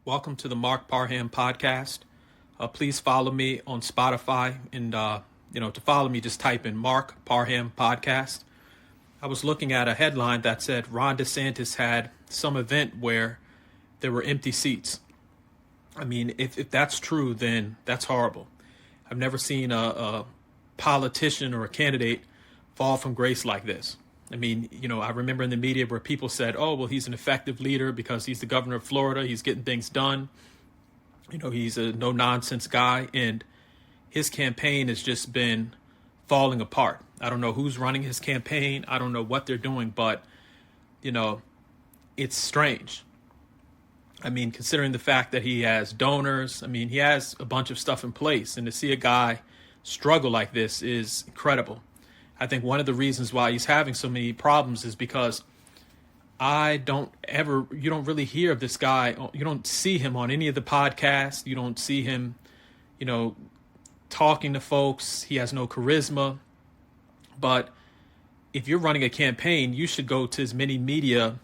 Welcome to the Mark Parham podcast. Please follow me on Spotify, and to follow me, just type in Mark Parham podcast. I was looking at a headline that said Ron DeSantis had some event where there were empty seats. I mean, if that's true, then that's horrible. I've never seen a politician or a candidate fall from grace like this. I mean, I remember in the media where people said, oh, well, he's an effective leader because he's the governor of Florida. He's getting things done. He's a no nonsense guy. And his campaign has just been falling apart. I don't know who's running his campaign. I don't know what they're doing, but, it's strange. I mean, considering the fact that he has donors, he has a bunch of stuff in place. And to see a guy struggle like this is incredible. I think one of the reasons why he's having so many problems is because you don't really hear of this guy. You don't see him on any of the podcasts. You don't see him, talking to folks. He has no charisma. But if you're running a campaign, you should go to as many media,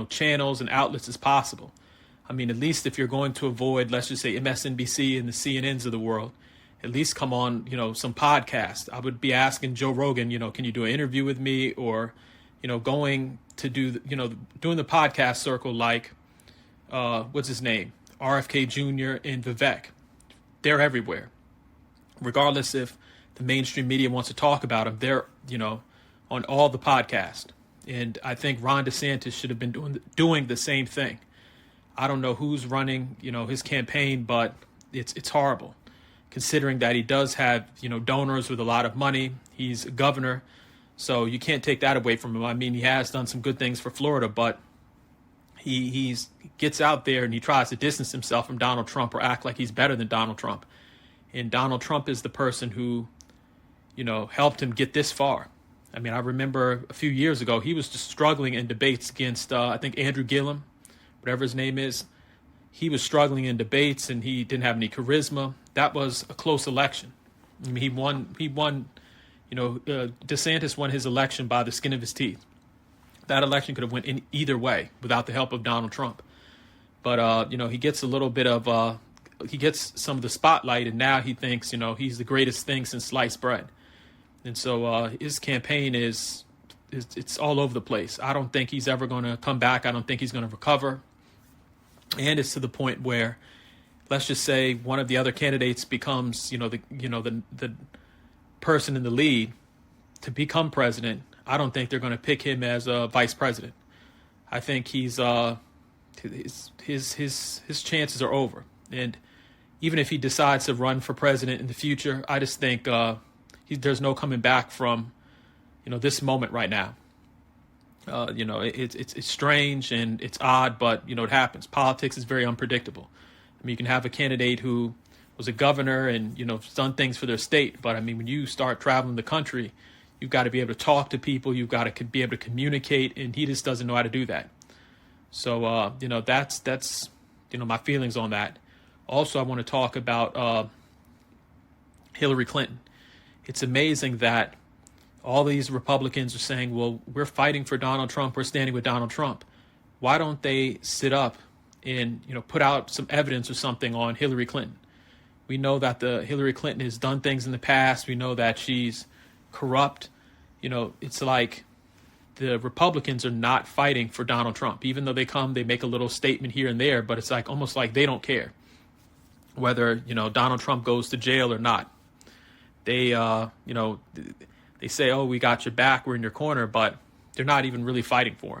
channels and outlets as possible. At least if you're going to avoid, let's just say MSNBC and the CNNs of the world, at least come on, some podcast. I would be asking Joe Rogan, can you do an interview with me, or, going to do, doing the podcast circle like, what's his name? RFK Jr. and Vivek. They're everywhere. Regardless if the mainstream media wants to talk about them, they're, on all the podcasts. And I think Ron DeSantis should have been doing the same thing. I don't know who's running, his campaign, but it's horrible. Considering that he does have, donors with a lot of money. He's a governor, so you can't take that away from him. He has done some good things for Florida, but he gets out there and he tries to distance himself from Donald Trump or act like he's better than Donald Trump. And Donald Trump is the person who, helped him get this far. I remember a few years ago, he was just struggling in debates against, I think, Andrew Gillum, whatever his name is. He was struggling in debates and he didn't have any charisma. That was a close election. He won, DeSantis won his election by the skin of his teeth. That election could have went in either way without the help of Donald Trump. But, he gets a little bit of, he gets some of the spotlight, and now he thinks, he's the greatest thing since sliced bread. And so his campaign it's all over the place. I don't think he's ever going to come back. I don't think he's going to recover. And it's to the point where, let's just say one of the other candidates becomes, the person in the lead to become president. I don't think they're going to pick him as a vice president. I think he's his chances are over. And even if he decides to run for president in the future, I just think there's no coming back from, this moment right now. It's strange and it's odd, but, it happens. Politics is very unpredictable. You can have a candidate who was a governor and, done things for their state. But, when you start traveling the country, you've got to be able to talk to people. You've got to be able to communicate. And he just doesn't know how to do that. So, that's my feelings on that. Also, I want to talk about Hillary Clinton. It's amazing that all these Republicans are saying, well, we're fighting for Donald Trump. We're standing with Donald Trump. Why don't they sit up and, put out some evidence or something on Hillary Clinton? We know that the Hillary Clinton has done things in the past. We know that she's corrupt. It's like the Republicans are not fighting for Donald Trump. Even though they make a little statement here and there, but it's like almost like they don't care whether, Donald Trump goes to jail or not. They, they say, oh, we got your back, we're in your corner, but they're not even really fighting for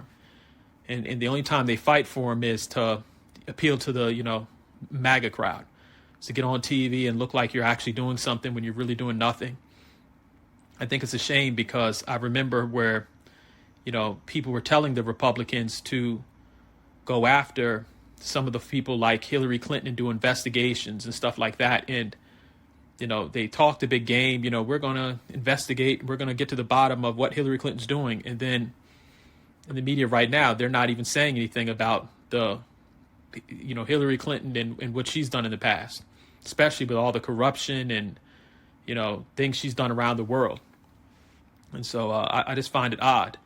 him. And the only time they fight for him is to appeal to the, MAGA crowd. To get on TV and look like you're actually doing something when you're really doing nothing. I think it's a shame because I remember where, people were telling the Republicans to go after some of the people like Hillary Clinton and do investigations and stuff like that. And they talked a big game, we're going to investigate, we're going to get to the bottom of what Hillary Clinton's doing. And then in the media right now, they're not even saying anything about the, Hillary Clinton and what she's done in the past, especially with all the corruption and, things she's done around the world. And so I just find it odd.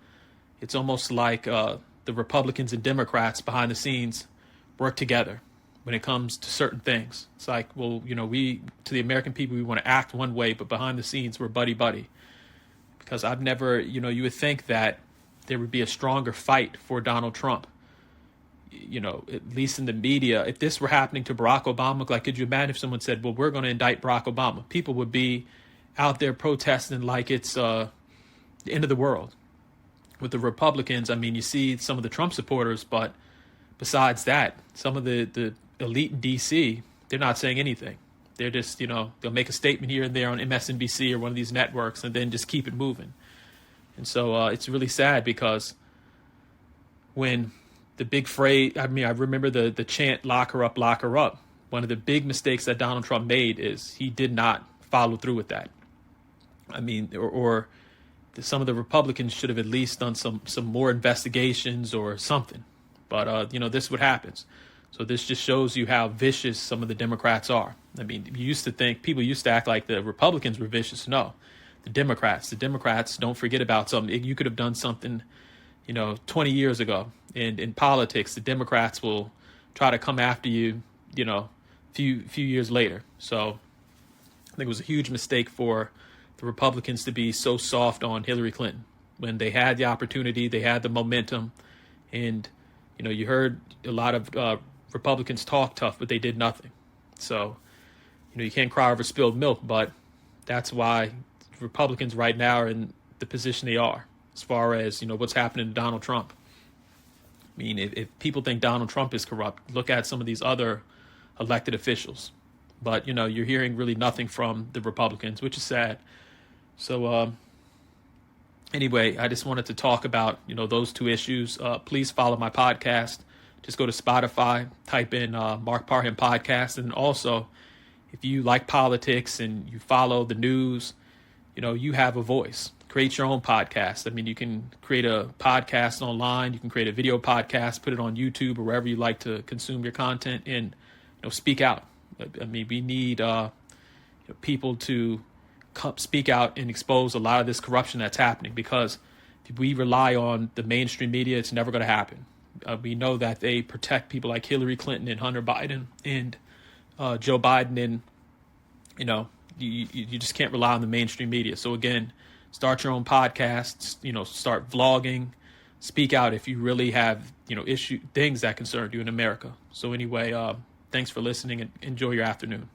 It's almost like the Republicans and Democrats behind the scenes work together when it comes to certain things. It's like, well, we, to the American people, we want to act one way, but behind the scenes, we're buddy-buddy. Because I've never, you would think that there would be a stronger fight for Donald Trump, at least in the media. If this were happening to Barack Obama, like, could you imagine if someone said, well, we're going to indict Barack Obama? People would be out there protesting like it's the end of the world. With the Republicans, I mean, you see some of the Trump supporters, but besides that, some of the elite in D.C., they're not saying anything. They're just, they'll make a statement here and there on MSNBC or one of these networks and then just keep it moving. And so it's really sad because when the big phrase, I remember the chant, lock her up, lock her up. One of the big mistakes that Donald Trump made is he did not follow through with that. I mean, or some of the Republicans should have at least done some more investigations or something. But, this is what happens. So this just shows you how vicious some of the Democrats are. I mean, people used to act like the Republicans were vicious. No, the Democrats, don't forget about something. You could have done something, 20 years ago. And in politics, the Democrats will try to come after you, few years later. So I think it was a huge mistake for the Republicans to be so soft on Hillary Clinton when they had the opportunity, they had the momentum, and you heard a lot of Republicans talk tough, but they did nothing. So you can't cry over spilled milk, but that's why Republicans right now are in the position they are as far as what's happening to Donald Trump. I mean, if people think Donald Trump is corrupt, look at some of these other elected officials. But you're hearing really nothing from the Republicans, which is sad. So anyway, I just wanted to talk about, those two issues. Please follow my podcast. Just go to Spotify, type in Mark Parham Podcast. And also, if you like politics and you follow the news, you have a voice. Create your own podcast. I mean, you can create a podcast online. You can create a video podcast, put it on YouTube or wherever you like to consume your content, and speak out. I mean, we need people to speak out and expose a lot of this corruption that's happening, because if we rely on the mainstream media, it's never going to happen. We know that they protect people like Hillary Clinton and Hunter Biden and Joe Biden, and you just can't rely on the mainstream media. So again, start your own podcasts, start vlogging, speak out if you really have things that concern you in America. So anyway, thanks for listening and enjoy your afternoon.